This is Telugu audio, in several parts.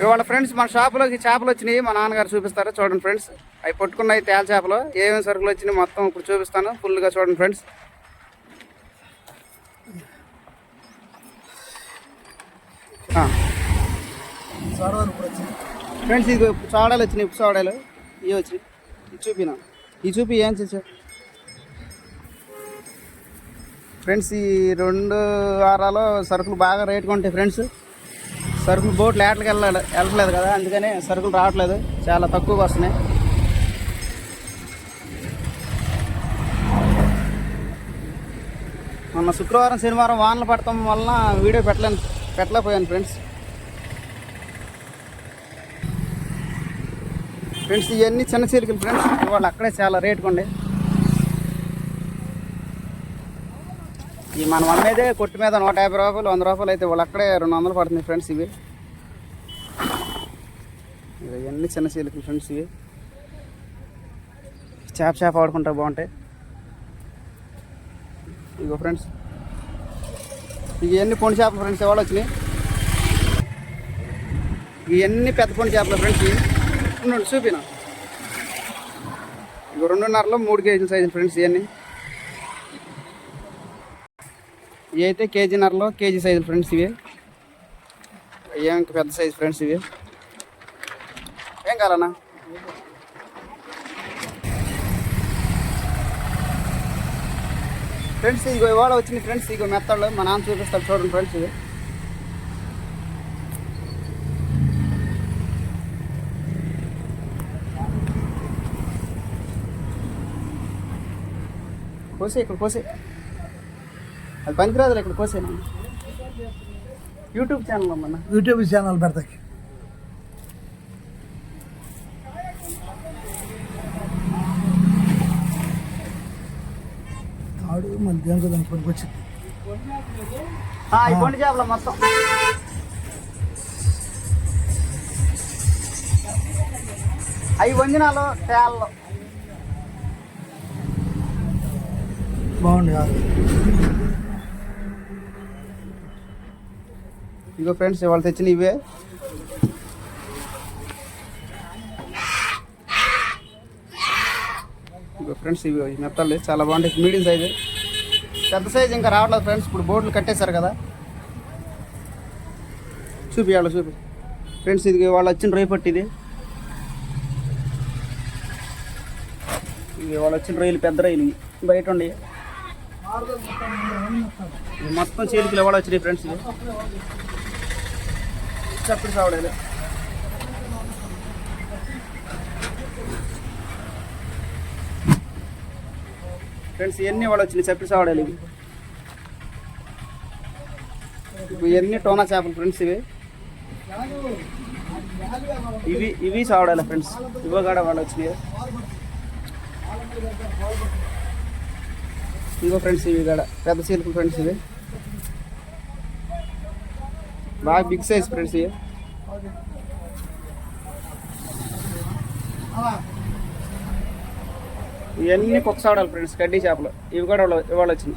ఇవాళ ఫ్రెండ్స్ మన షాపులోకి చేపలు వచ్చినాయి. మా నాన్నగారు చూపిస్తారు చూడండి ఫ్రెండ్స్. అవి పట్టుకున్నాయి తేల చేపలు. ఏమేమి సరుకులు వచ్చినాయి మొత్తం ఇప్పుడు చూపిస్తాను ఫుల్గా చూడండి ఫ్రెండ్స్. ఫ్రెండ్స్ ఇది సోడాలు వచ్చినాయి. ఉప్పు సోడాలు ఇవి వచ్చినాయి. ఇది చూపినా ఈ చూపి ఏం చేసా ఫ్రెండ్స్. ఈ 2 వారాలు సరుకులు బాగా రేటుగా ఉంటాయి ఫ్రెండ్స్. సరుకులు బోట్లు ఏటలకు వెళ్ళట్లేదు కదా, అందుకని సరుకులు రావట్లేదు, చాలా తక్కువగా వస్తున్నాయి. మొన్న శుక్రవారం శనివారం వానలు పడటం వలన వీడియో పెట్టలేకపోయాను ఫ్రెండ్స్. ఇవన్నీ చిన్న చీలికలు ఫ్రెండ్స్. ఇవాళ అక్కడే చాలా రేటుగా ఉండే. ఈ మనం అమ్మేదే కొట్టు మీద 150 రూపాయలు 100 రూపాయలు అయితే వాళ్ళు అక్కడే 200 పడుతుంది ఫ్రెండ్స్. ఇవన్నీ చిన్న చీలికలు ఫ్రెండ్స్. ఇవి చేప ఆడుకుంటా బాగుంటాయి. ఇగో ఫ్రెండ్స్ ఇవన్నీ పొండి చేపలు ఫ్రెండ్స్. ఎవరు వచ్చినాయి ఇవన్నీ పెద్ద పొండి చేపలు ఫ్రెండ్స్. ఇవి చూపినా ఇగో 2.5లో 3 కేజీల సైజులు ఫ్రెండ్స్. ఇవన్నీ ఇవి అయితే కేజీన్నరలో కేజీ సైజులు ఫ్రెండ్స్. ఇవి ఇంకా పెద్ద సైజు ఫ్రెండ్స్. ఇవి ఏం కావాలన్నా ఫ్రెండ్స్. ఇగో ఇవాళ వచ్చింది ఫ్రెండ్స్. ఇగో మెత్తళ్ళు మా నాన్న చూపిస్తాడు చూడండి ఫ్రెండ్స్. ఇవి ఇక్కడ కోసే అది పనికిరాదులే. ఇక్కడ కోసేనా యూట్యూబ్ ఛానల్ అమ్మన్నా. యూట్యూబ్ ఛానల్ పెడతాకి తాడు మన దేనికి దానికి పనికొచ్చింది. ఈ పొండి చేపలు మొత్తం అవి వంజనాలు తేళ్ళు బాగుంది. ఇగో ఫ్రెండ్స్ ఇవాళ తెచ్చిన ఇవే. ఇగో ఫ్రెండ్స్ ఇవి మెత్తలు చాలా బాగుంటాయి. మీడియం సైజు, పెద్ద సైజు ఇంకా రావట్లేదు ఫ్రెండ్స్. ఇప్పుడు బోట్లు కట్టేశారు కదా. చూపి ఫ్రెండ్స్. ఇది వాళ్ళు వచ్చిన రొయ్య పట్టి. ఇది వాళ్ళు వచ్చిన రొయ్యలు పెద్ద రొయ్యలు బయట ఉండి మొత్తం చేతికి ఎవరు వచ్చినాయి ఫ్రెండ్స్. ఇవి చప్పుడు సావడాలి ఫ్రెండ్స్. ఇవన్నీ వాళ్ళు వచ్చినాయి చప్పుడు సావడాలి. ఇవన్నీ టోనా చేపలు ఫ్రెండ్స్. ఇవి సావడాలి ఫ్రెండ్స్. ఇవి కూడా వాళ్ళు వచ్చినాయి. ఇగో ఫ్రెండ్స్ ఇవి కూడా పెద్ద చీలికలు ఫ్రెండ్స్. ఇవి బాగా బిగ్ సైజ్ ఫ్రెండ్స్. ఇవన్నీ కుక్కసావడాలి ఫ్రెండ్స్. కడ్డీ చేపలు ఇవి కూడా ఇవాళ వచ్చింది.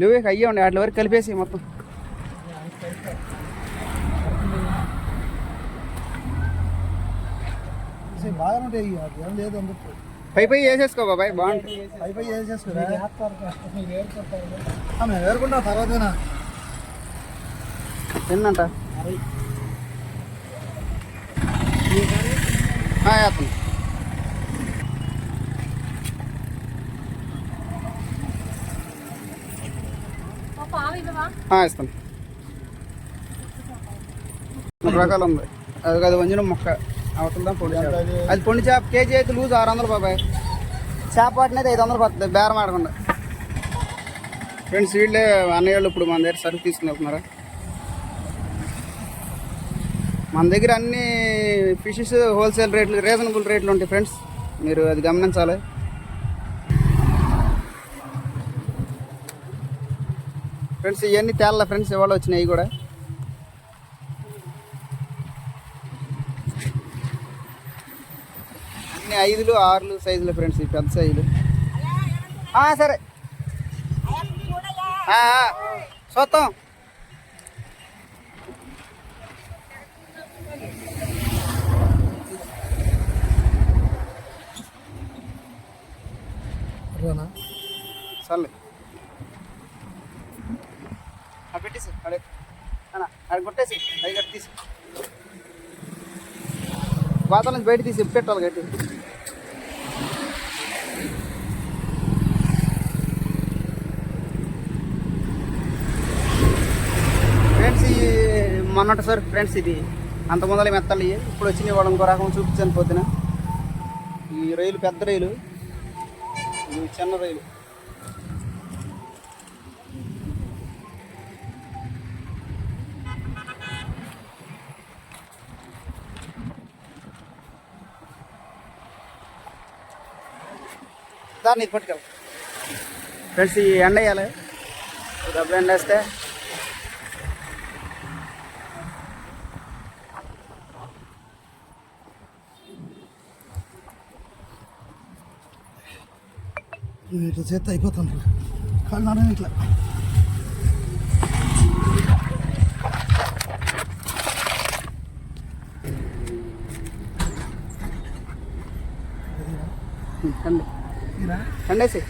నువ్వే అయ్యే ఉండే వాటి వరకు కలిపేసి మొత్తం. పై వేసేసుకో బాబాయ్ బాగుంటుంది. పై వేసేసుకోరా మేము వేరుకుంటాం తర్వాతనా ఎన్నంట వేస్తాను. ఇస్తాను. 3 రకాలు ఉంది. అది వంజనం మొక్క అవుతుందా పొడి చేప. అది పొడి చేప కేజీ అయితే లూజ్ 600 బాబాయ్. చేప వాటినైతే 500 పడుతుంది బేరం ఆడకుండా ఫ్రెండ్స్. వీళ్ళే అన్నయ్యళ్ళు ఇప్పుడు మన దగ్గర సరుకు తీసుకుని వెళ్తున్నారా. మన దగ్గర అన్ని ఫిషెస్ హోల్సేల్ రేట్లు రీజనబుల్ రేట్లు ఉంటాయి ఫ్రెండ్స్. మీరు అది గమనించాలి. ఫ్రెండ్స్ ఇవన్నీ తేళ్ళ ఫ్రెండ్స్. ఇవాళ వచ్చినాయి కూడా. అన్ని 5లు 6లు సైజులు ఫ్రెండ్స్, ఈ పెద్ద సైజులు. సరే చూద్దాం. సర్లే పెట్టేసి అడే అక్కడ కొట్టేసి అవి గట్టి తీసి వాతావరణం నుంచి బయట తీసి పెట్టాలి గట్టి. ఫ్రెండ్స్ ఈ మొన్నటి సార్ ఫ్రెండ్స్ ఇది అంత ముందర మెత్తలు ఇప్పుడు వచ్చినాయి. వాళ్ళు ఇంకో రకం చూపించాను పొద్దున. ఈ రైలు పెద్ద రైలు, ఇది చిన్న రైలు. దాన్ని ఇది పట్టుకెళ్ళి ఫ్రెండ్స్ ఈ ఎండ వేయాలి. డబ్బు ఎండ వేస్తే ఇట్లా చేస్తే అయిపోతుంది. కాళ్ళు నాన్న ఇట్లా కండేసి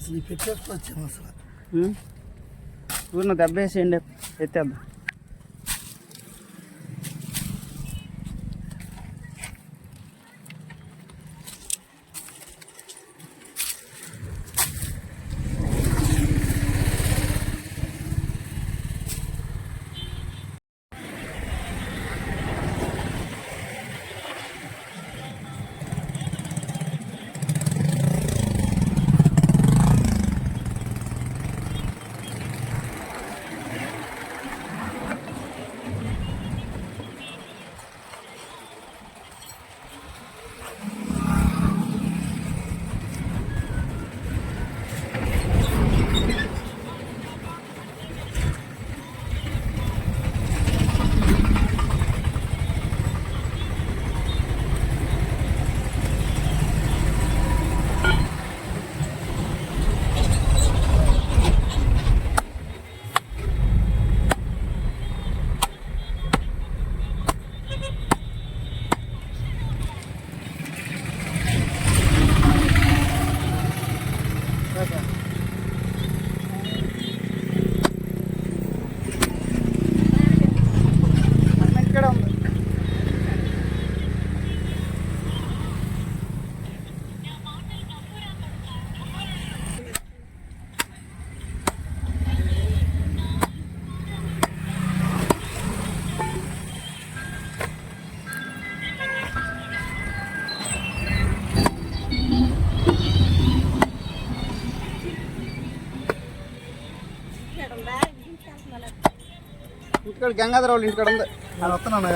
అసలు పెట్టేసుకోవచ్చాము. అసలు ఊరిన దెబ్బ వేసేయండి, ఎత్తేద్దాం. ఇంటికాడ గంగాధర వాళ్ళు ఇంటికాడ ఉంది. వస్తున్నాను.